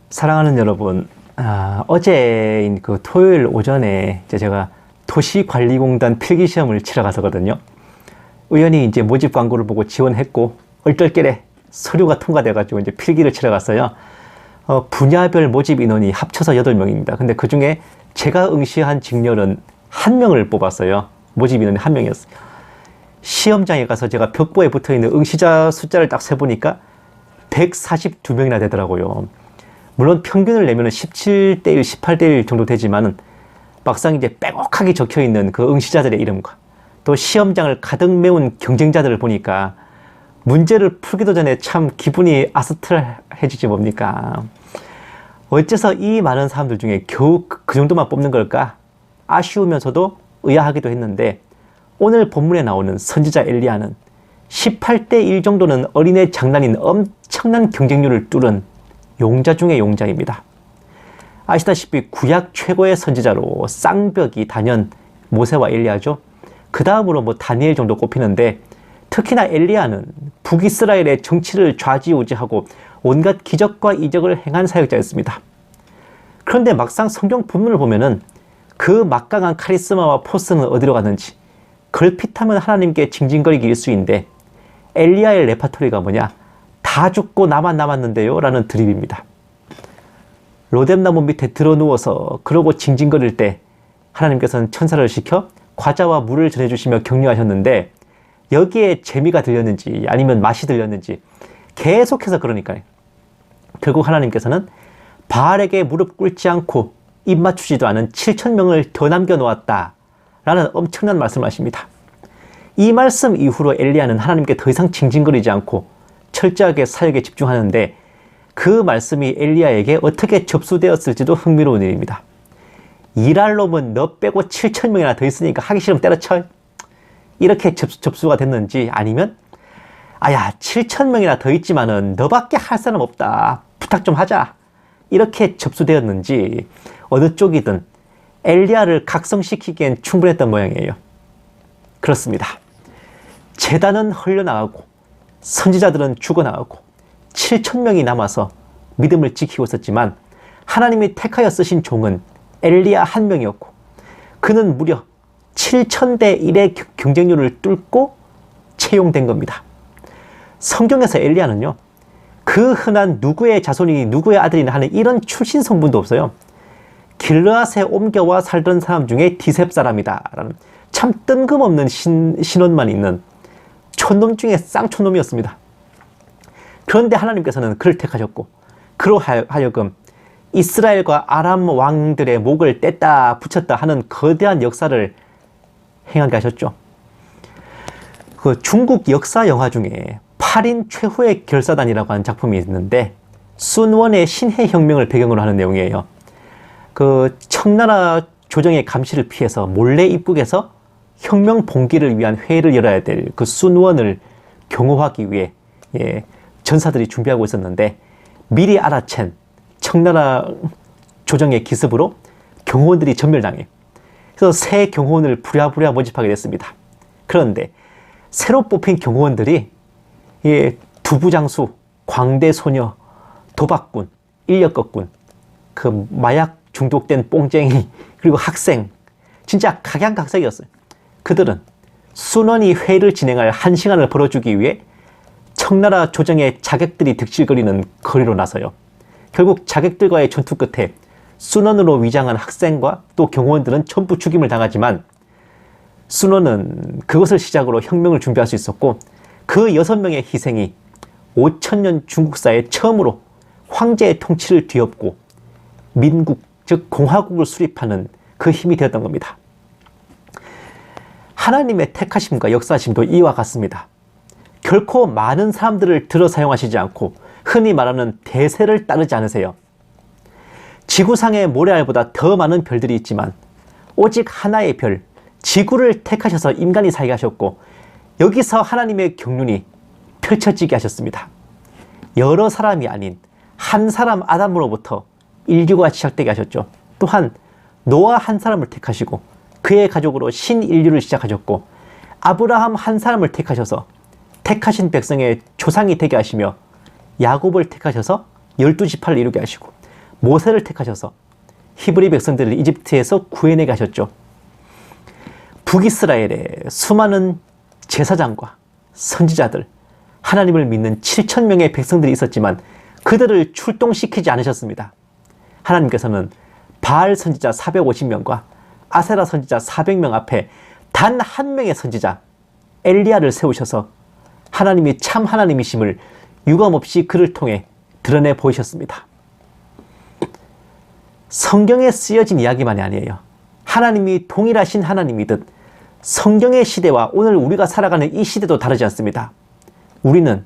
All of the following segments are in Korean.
사랑하는 여러분, 어제인 그 토요일 오전에 제가 도시관리공단 필기시험을 치러 가서거든요. 우연히 이제 모집 광고를 보고 지원했고, 얼떨결에 서류가 통과돼가지고 이제 필기를 치러 갔어요. 분야별 모집 인원이 합쳐서 8명입니다. 근데 그 중에 제가 응시한 직렬은 1명을 뽑았어요. 모집 인원이 1명이었어요. 시험장에 가서 제가 벽보에 붙어 있는 응시자 숫자를 딱 세보니까 142명이나 되더라고요. 물론 평균을 내면 17대1, 18대1 정도 되지만은 막상 이제 빼곡하게 적혀 있는 그 응시자들의 이름과 또 시험장을 가득 메운 경쟁자들을 보니까 문제를 풀기도 전에 참 기분이 아스트레해지지 뭡니까? 어째서 이 많은 사람들 중에 겨우 그 정도만 뽑는 걸까? 아쉬우면서도 의아하기도 했는데 오늘 본문에 나오는 선지자 엘리야는 18대1 정도는 어린애 장난인 엄청난 경쟁률을 뚫은 용자 중의 용자입니다. 아시다시피 구약 최고의 선지자로 쌍벽이 단연 모세와 엘리야죠. 그 다음으로 다니엘 정도 꼽히는데 특히나 엘리야는 북이스라엘의 정치를 좌지우지하고 온갖 기적과 이적을 행한 사역자였습니다. 그런데 막상 성경 본문을 보면은 그 막강한 카리스마와 포스는 어디로 갔는지 걸핏하면 하나님께 징징거리기 일쑤인데 엘리야의 레파토리가 뭐냐? 다 죽고 나만 남았는데요? 라는 드립입니다. 로뎀나무 밑에 드러누워서 그러고 징징거릴 때 하나님께서는 천사를 시켜 과자와 물을 전해주시며 격려하셨는데 여기에 재미가 들렸는지 아니면 맛이 들렸는지 계속해서 그러니까요. 결국 하나님께서는 바알에게 무릎 꿇지 않고 입 맞추지도 않은 7,000명을 더 남겨놓았다 라는 엄청난 말씀을 하십니다. 이 말씀 이후로 엘리야는 하나님께 더 이상 징징거리지 않고 철저하게 사역에 집중하는데 그 말씀이 엘리야에게 어떻게 접수되었을지도 흥미로운 일입니다. 일할 놈은 너 빼고 7,000명이나 더 있으니까 하기 싫으면 때려쳐. 이렇게 접수가 됐는지 아니면 7,000명이나 더 있지만은 너밖에 할 사람 없다. 부탁 좀 하자. 이렇게 접수되었는지 어느 쪽이든 엘리야를 각성시키기엔 충분했던 모양이에요. 그렇습니다. 제단은 헐려나가고 선지자들은 죽어나가고 7,000명이 남아서 믿음을 지키고 있었지만 하나님이 택하여 쓰신 종은 엘리야 1명이었고 그는 무려 7,000대 1의 경쟁률을 뚫고 채용된 겁니다. 성경에서 엘리야는요, 그 흔한 누구의 자손이니 누구의 아들이나 하는 이런 출신 성분도 없어요. 길르앗에 옮겨와 살던 사람 중에 디셉 사람이다 라는 참 뜬금없는 신원만 있는 촌놈 중에 쌍촌놈이었습니다. 그런데 하나님께서는 그를 택하셨고 그로 하여금 이스라엘과 아람 왕들의 목을 뗐다 붙였다 하는 거대한 역사를 행하게 하셨죠. 그 중국 역사 영화 중에 8인 최후의 결사단이라고 하는 작품이 있는데 순원의 신해혁명을 배경으로 하는 내용이에요. 그 청나라 조정의 감시를 피해서 몰래 입국해서 혁명 봉기를 위한 회의를 열어야 될 그 순원을 경호하기 위해 전사들이 준비하고 있었는데 미리 알아챈 청나라 조정의 기습으로 경호원들이 전멸당해요. 그래서 새 경호원을 부랴부랴 모집하게 됐습니다. 그런데 새로 뽑힌 경호원들이 두부장수, 광대소녀, 도박꾼, 인력거꾼, 그 마약 중독된 뽕쟁이, 그리고 학생, 진짜 각양각색이었어요. 그들은 순원이 회의를 진행할 1시간을 벌어주기 위해 청나라 조정의 자객들이 득실거리는 거리로 나서요. 결국 자객들과의 전투 끝에 순원으로 위장한 학생과 또 경호원들은 전부 죽임을 당하지만 순원은 그것을 시작으로 혁명을 준비할 수 있었고 그 6명의 희생이 5,000년 중국사에 처음으로 황제의 통치를 뒤엎고 민국, 즉 공화국을 수립하는 그 힘이 되었던 겁니다. 하나님의 택하심과 역사심도 이와 같습니다. 결코 많은 사람들을 들어 사용하시지 않고 흔히 말하는 대세를 따르지 않으세요. 지구상의 모래알보다 더 많은 별들이 있지만 오직 하나의 별, 지구를 택하셔서 인간이 살게 하셨고 여기서 하나님의 경륜이 펼쳐지게 하셨습니다. 여러 사람이 아닌 한 사람 아담으로부터 인류가 시작되게 하셨죠. 또한 노아 한 사람을 택하시고 그의 가족으로 신인류를 시작하셨고 아브라함 한 사람을 택하셔서 택하신 백성의 조상이 되게 하시며 야곱을 택하셔서 12지파를 이루게 하시고 모세를 택하셔서 히브리 백성들을 이집트에서 구해내게 하셨죠. 북이스라엘에 수많은 제사장과 선지자들, 하나님을 믿는 7,000명의 백성들이 있었지만 그들을 출동시키지 않으셨습니다. 하나님께서는 바알 선지자 450명과 아세라 선지자 400명 앞에 단 한 명의 선지자 엘리야를 세우셔서 하나님이 참 하나님이심을 유감없이 그를 통해 드러내 보이셨습니다. 성경에 쓰여진 이야기만이 아니에요. 하나님이 동일하신 하나님이듯 성경의 시대와 오늘 우리가 살아가는 이 시대도 다르지 않습니다. 우리는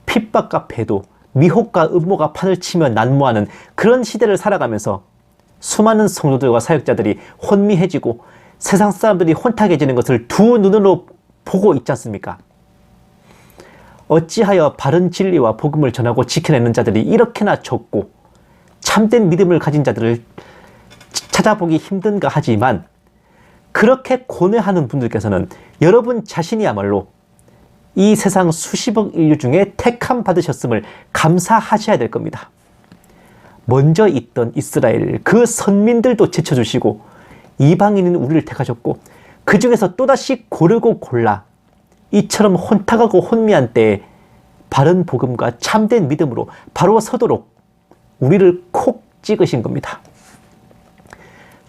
핍박과 배도, 미혹과 음모가 판을 치며 난무하는 그런 시대를 살아가면서 수많은 성도들과 사역자들이 혼미해지고 세상 사람들이 혼탁해지는 것을 두 눈으로 보고 있지 않습니까? 어찌하여 바른 진리와 복음을 전하고 지켜내는 자들이 이렇게나 적고 참된 믿음을 가진 자들을 찾아보기 힘든가 하지만 그렇게 고뇌하는 분들께서는 여러분 자신이야말로 이 세상 수십억 인류 중에 택함 받으셨음을 감사하셔야 될 겁니다. 먼저 있던 이스라엘 그 선민들도 제쳐주시고 이방인인 우리를 택하셨고 그 중에서 또다시 고르고 골라 이처럼 혼탁하고 혼미한 때에 바른 복음과 참된 믿음으로 바로 서도록 우리를 콕 찍으신 겁니다.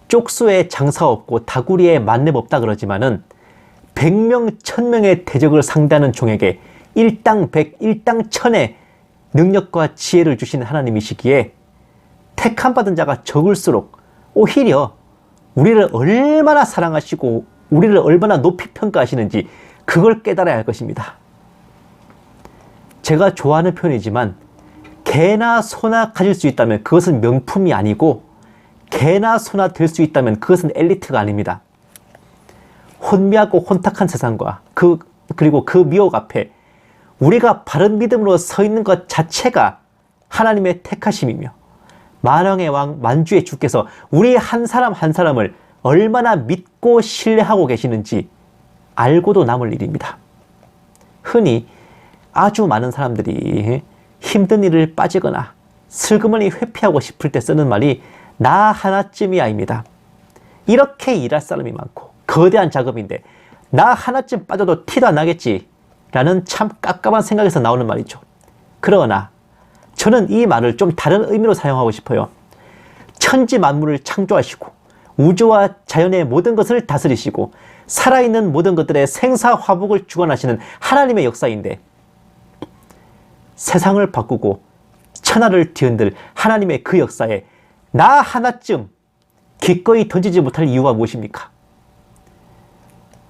쪽수에 장사 없고 다구리에 만렙 없다 그러지만은 100명, 1000명의 대적을 상대하는 종에게 일당 100, 일당 1000의 능력과 지혜를 주시는 하나님이시기에 택함 받은 자가 적을수록 오히려 우리를 얼마나 사랑하시고 우리를 얼마나 높이 평가하시는지 그걸 깨달아야 할 것입니다. 제가 좋아하는 표현이지만 개나 소나 가질 수 있다면 그것은 명품이 아니고 개나 소나 될 수 있다면 그것은 엘리트가 아닙니다. 혼미하고 혼탁한 세상과 그리고 그 미혹 앞에 우리가 바른 믿음으로 서 있는 것 자체가 하나님의 택하심이며 만왕의 왕 만주의 주께서 우리 한 사람 한 사람을 얼마나 믿고 신뢰하고 계시는지 알고도 남을 일입니다. 흔히 아주 많은 사람들이 힘든 일을 빠지거나 슬그머니 회피하고 싶을 때 쓰는 말이 나 하나쯤이야입니다. 이렇게 일할 사람이 많고 거대한 작업인데 나 하나쯤 빠져도 티도 안 나겠지 라는 참 깝깝한 생각에서 나오는 말이죠. 그러나 저는 이 말을 좀 다른 의미로 사용하고 싶어요. 천지 만물을 창조하시고 우주와 자연의 모든 것을 다스리시고 살아있는 모든 것들의 생사화복을 주관하시는 하나님의 역사인데 세상을 바꾸고 천하를 뒤흔들 하나님의 그 역사에 나 하나쯤 기꺼이 던지지 못할 이유가 무엇입니까?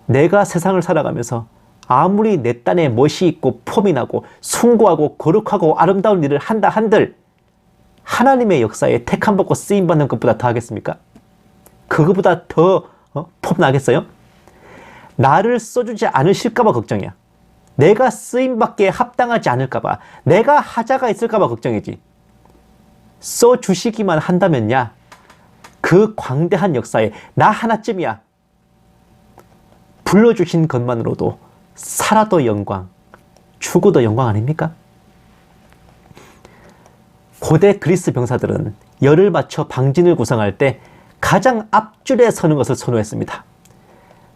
내가 세상을 살아가면서 아무리 내 딴에 멋이 있고 폼이 나고 숭고하고 거룩하고 아름다운 일을 한다 한들 하나님의 역사에 택함 받고 쓰임 받는 것보다 더 하겠습니까? 그거보다 더 폼 나겠어요? 나를 써주지 않으실까봐 걱정이야. 내가 쓰임받기에 합당하지 않을까봐, 내가 하자가 있을까봐 걱정이지. 써주시기만 한다면야 그 광대한 역사에 나 하나쯤이야 불러주신 것만으로도 살아도 영광, 죽어도 영광 아닙니까? 고대 그리스 병사들은 열을 맞춰 방진을 구성할 때 가장 앞줄에 서는 것을 선호했습니다.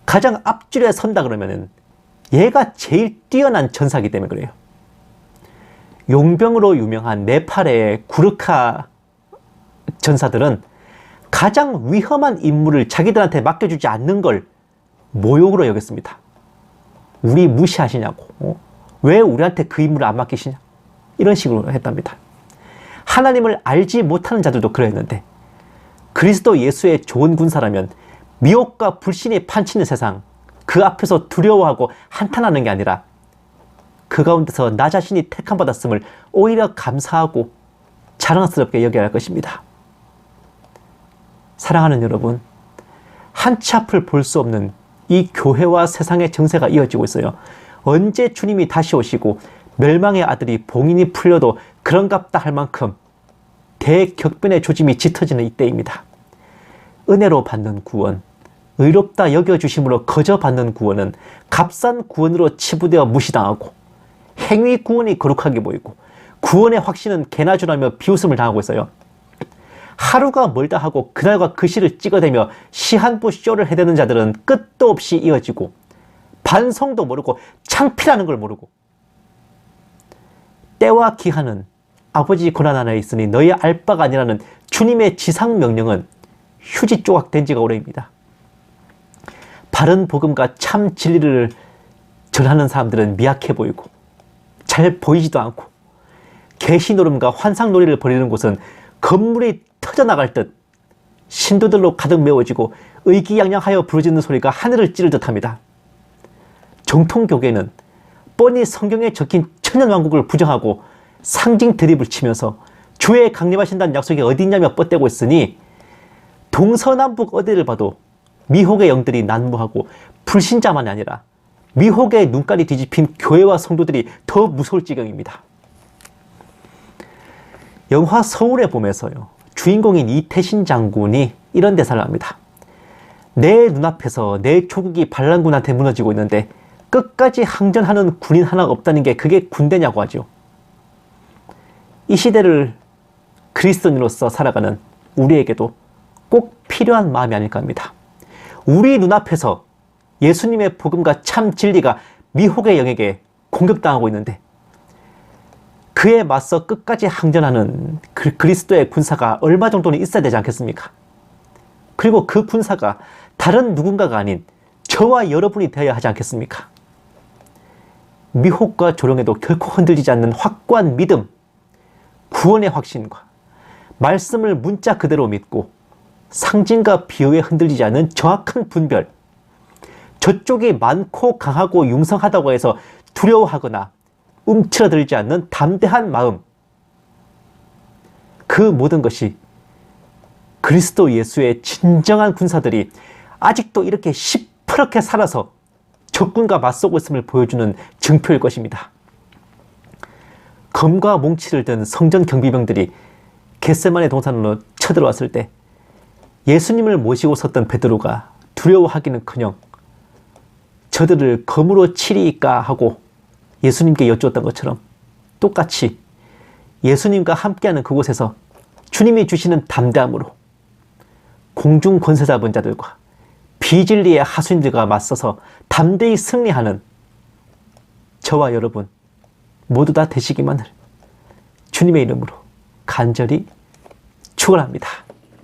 가장 앞줄에 선다 그러면은 얘가 제일 뛰어난 전사이기 때문에 그래요. 용병으로 유명한 네팔의 구르카 전사들은 가장 위험한 임무를 자기들한테 맡겨주지 않는 걸 모욕으로 여겼습니다. 우리 무시하시냐고, 왜 우리한테 그 임무를 안 맡기시냐, 이런 식으로 했답니다. 하나님을 알지 못하는 자들도 그랬는데 그리스도 예수의 좋은 군사라면 미혹과 불신이 판치는 세상 그 앞에서 두려워하고 한탄하는 게 아니라 그 가운데서 나 자신이 택함받았음을 오히려 감사하고 자랑스럽게 여겨야 할 것입니다. 사랑하는 여러분, 한치 앞을 볼 수 없는 이 교회와 세상의 정세가 이어지고 있어요. 언제 주님이 다시 오시고 멸망의 아들이 봉인이 풀려도 그런갑다 할 만큼 대격변의 조짐이 짙어지는 이때입니다. 은혜로 받는 구원, 의롭다 여겨주심으로 거저 받는 구원은 값싼 구원으로 치부되어 무시당하고 행위 구원이 거룩하게 보이고 구원의 확신은 개나주라며 비웃음을 당하고 있어요. 하루가 멀다 하고 그날과 그 시를 찍어대며 시한부 쇼를 해대는 자들은 끝도 없이 이어지고 반성도 모르고 창피라는 걸 모르고 때와 기한은 아버지 권한 안에 있으니 너희 알 바가 아니라는 주님의 지상 명령은 휴지 조각 된 지가 오래입니다. 바른 복음과 참 진리를 전하는 사람들은 미약해 보이고 잘 보이지도 않고 계시노름과 환상놀이를 벌이는 곳은 건물이 터져나갈 듯 신도들로 가득 메워지고 의기양양하여 부르짖는 소리가 하늘을 찌를 듯합니다. 정통교계는 뻔히 성경에 적힌 천년왕국을 부정하고 상징 드립을 치면서 주의 강림하신다는 약속이 어디 있냐며 뻗대고 있으니 동서남북 어디를 봐도 미혹의 영들이 난무하고 불신자만이 아니라 미혹의 눈깔이 뒤집힌 교회와 성도들이 더 무서울 지경입니다. 영화 서울의 봄에서요, 주인공인 이태신 장군이 이런 대사를 합니다. 내 눈앞에서 내 조국이 반란군한테 무너지고 있는데 끝까지 항전하는 군인 하나가 없다는 게 그게 군대냐고 하죠. 이 시대를 그리스도인으로서 살아가는 우리에게도 꼭 필요한 마음이 아닐까 합니다. 우리 눈앞에서 예수님의 복음과 참 진리가 미혹의 영에게 공격당하고 있는데 그에 맞서 끝까지 항전하는 그리스도의 군사가 얼마 정도는 있어야 되지 않겠습니까? 그리고 그 군사가 다른 누군가가 아닌 저와 여러분이 되어야 하지 않겠습니까? 미혹과 조롱에도 결코 흔들리지 않는 확고한 믿음, 구원의 확신과 말씀을 문자 그대로 믿고 상징과 비유에 흔들리지 않는 정확한 분별, 저쪽이 많고 강하고 융성하다고 해서 두려워하거나 움츠러들지 않는 담대한 마음, 그 모든 것이 그리스도 예수의 진정한 군사들이 아직도 이렇게 시퍼렇게 살아서 적군과 맞서고 있음을 보여주는 증표일 것입니다. 검과 몽치를 든 성전 경비병들이 겟세마네 동산으로 쳐들어왔을 때 예수님을 모시고 섰던 베드로가 두려워하기는커녕 저들을 검으로 치리이까 하고 예수님께 여쭈었던 것처럼 똑같이 예수님과 함께하는 그곳에서 주님이 주시는 담대함으로 공중 권세 잡은 자들과 비진리의 하수인들과 맞서서 담대히 승리하는 저와 여러분 모두 다 되시기만을 주님의 이름으로 간절히 축원합니다.